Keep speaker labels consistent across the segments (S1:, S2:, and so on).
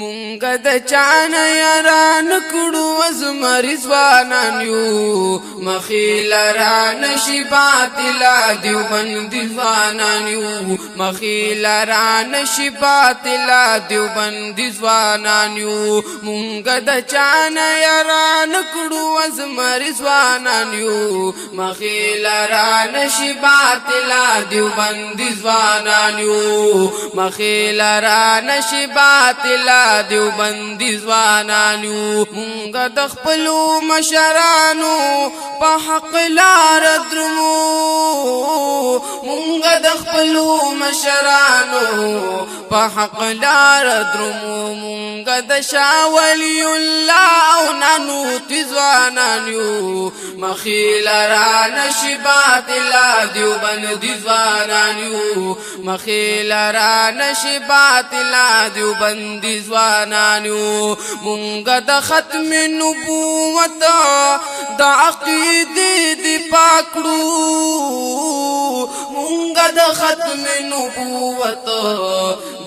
S1: مونږ د چانه یاران کړو وزمری ځوانان یو مخیل را نشي باطلا دیوبند ځوانان یو مخیل را نشي باطلا دیوبند ځوانان یو مونږ د چانه یاران کړو وزمری ځوانان یو مخیل را نشي باطلا دیوبند ځوانان یو مخیل را نشي باطلا دیوبندی ځوانانو مونږ د خپلو مشرانو په حق لار درمو مونږ د خپلو مشرانو په حق لار درمو مونږ د شاه ولی الله او نانو ځوانانو مخیل را نشي باطلا دیوبندی ځوانانو مخیل را نشي باطلا دیوبندی ځوانانو مونږ د ختم نبوت د عقیدې دی پاکړو مونږ د ختم نبوت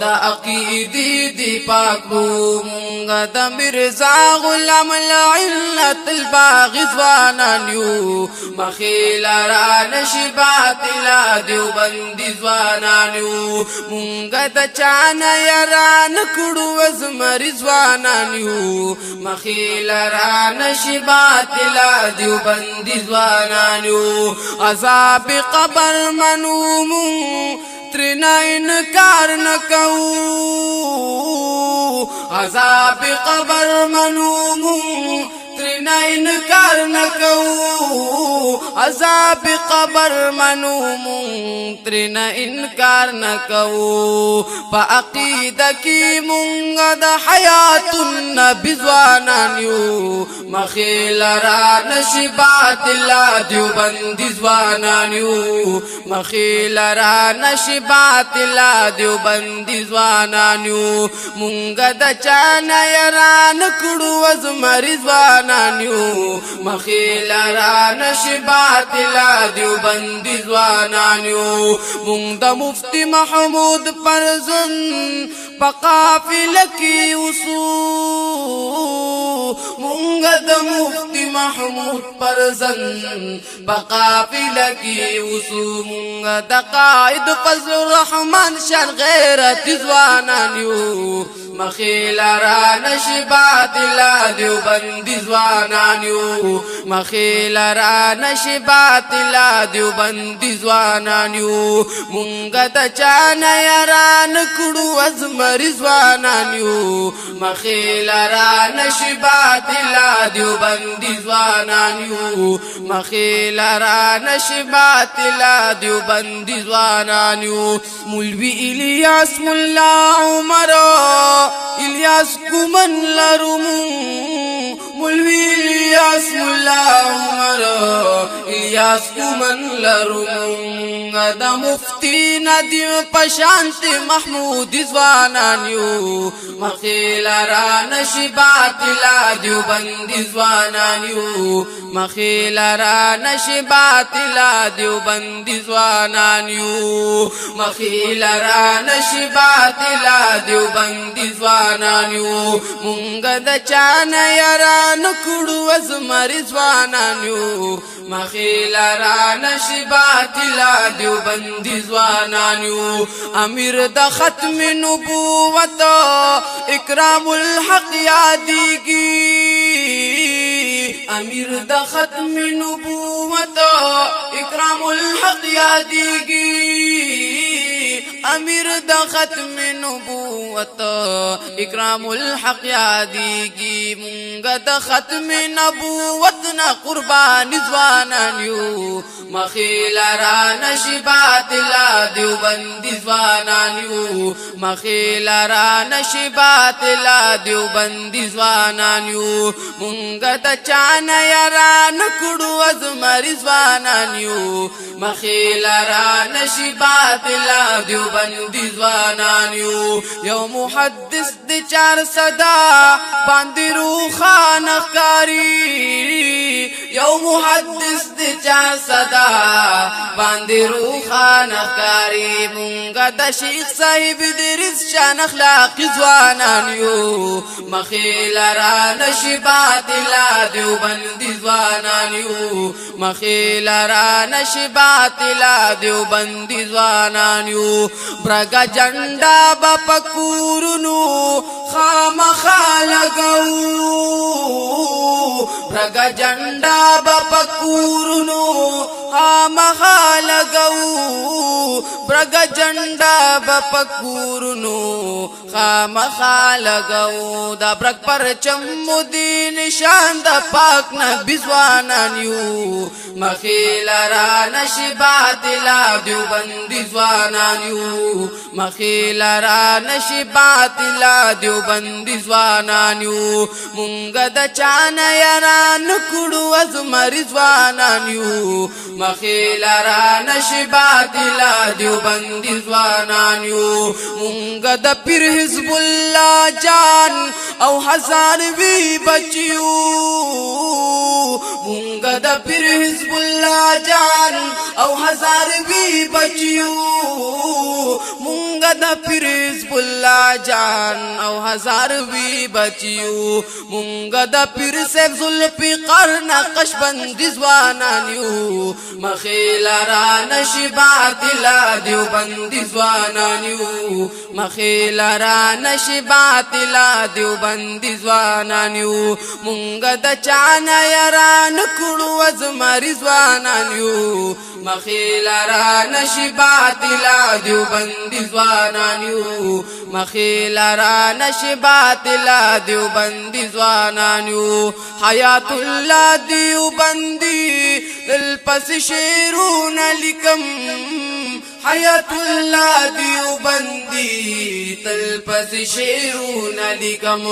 S1: د عقیدې دی پاکړو مونږ د مرزا غلام العلت الباغي ځوانانو مخیل را نشي باطلا دیوبندي ځوانانو مونږ د چانه یاران کړو وزمری ځوانانو مخیل را نشي باطلا دیوبندي ځوانانو عذاب قبر منو ترنا انکار نکو عذاب قبر منو ترنا انکار نکو عذاب قبر منو ترنا انکار نکو پا عقیدہ کی مونږ د حیات النبی ځوانانو مخیل را نشي باطلا دیوبندي ځوانانو مخیل را نشي باطلا دیوبندي ځوانانو مونږ د چانه یاران کړو وزمری ځوانانو مخیل را نشي باطلا دیوبندي ځوانانو مونږ د مفتی محمود پرزن په قافله کې وسو مونږ د مفتی محمود پرزن په قافله کې وسو مونږ د قائد فضل الرحمن شان غیرت ځوانانو مخیل را نشي باطلا دیوبندي ځوانانو مخیل را نشي باطلا دیوبندي ځوانانو مونږ د چانه یاران کړو وزمری ځوانانو مخیل را نشي باطلا دیوبندي ځوانانو مخیل را نشي باطلا دیوبندي ځوانانو مولوی الیاس مولا عمر الیاس کومن لرمو مولوی الیاس مولا عمر الیاس کومن لرمو د مفتی ندیم پشانت محمود ځوانانو مخیل را نشي باطلا دیوبندي ځوانانو مخیل را نشي باطلا دیوبندي ځوانانو مخیل را نشي باطلا دیوبندي ځوانانو مونږ د چانه یاران کړو وزمری ځوانانو مخیل را نشي باطلا دیوبندي ځوانانو امیر د ختم نبوت اکرام الحق یادیږي امیر د ختم نبوت اکرام الحق یادیږي امیر د ختم نبوت اکرام الحق یادیږي مونږ د ختم نبوت نه قربان ځوانانو مخیل را نشي باطلا دیوبندي ځوانانو مخیل را نشي باطلا دیوبندي ځوانانو مونږ د چانه یاران کړو وزمری ځوانانو مخیل را نشي باطلا دیوبندي ځوانانو یو محدث د 400 باندې روخانه ښکاری یو محدث دی چا صدا باندې روخانه ښکاري مونږه د شیخ صاحب درس شان اخلاقي ځوانان یو مخې لرا نشي باطلا دیوبندي ځوانان یو مخې لرا نشي باطلا دیوبندي ځوانان یو برګه جنډا به په کورونو خامخا لګو برګه جنډا به په کورونو خامخا لګو برګه جنډا به په کورونو خامخا لګو دا برګ پرچم مودي نشان د پاک نبی ځوانان یو مخې لرا نشي باطلا دیوبندي ځوانان یو مخې لرا نشي باطلا دیوبندي ځوانان یو مونږ د چانه یاران کړو ازمري ځوانان یو مخې لرا نشي باطلا دیوبندي ځوانان یو مونږ د پیر حزب الله جان او هزار وی بچیو مونږ د پیر حزب الله جان او هزار وی بچیو مونږ د پیر حزب الله جان او هزار وی بچیو مونږ د پیر سیف ذوالفقار نقش بندي ځوانان یو مخې لرا نشي باطلا دیوبندي ځوانان یو مخې لرا نشي باطلا دیوبندي ځوانان یو مونږ د چانه یاران کړو ازمري ځوانان یو مخې لرا نشي باطلا دیوبندي ځوانان یو مخې لرا نشي باطلا دیوبندي ځوانان یو حیات الله دیوبندي دلپس شعرونه لیکم حیات الله دیوبندي تلپس شعرونه لیکم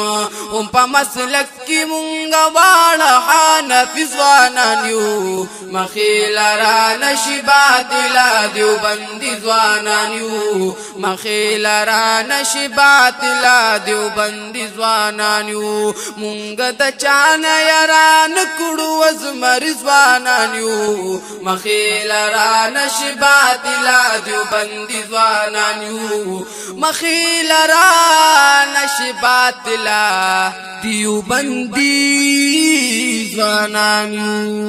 S1: هم په مسلک کې مونږ واړه حنفي ځوانان یو مخې لرا نشي باطلا دیوبندي ځوانان یو مخې لرا نشي باطلا دیوبندي ځوانان یو مونږ د چانه یاران کړو ازمري ځوانان یو مخې لرا نشي باطلا دیوبندي ځوانان یو مخې لرا نشي باطلا دیوبندي ځوانان یو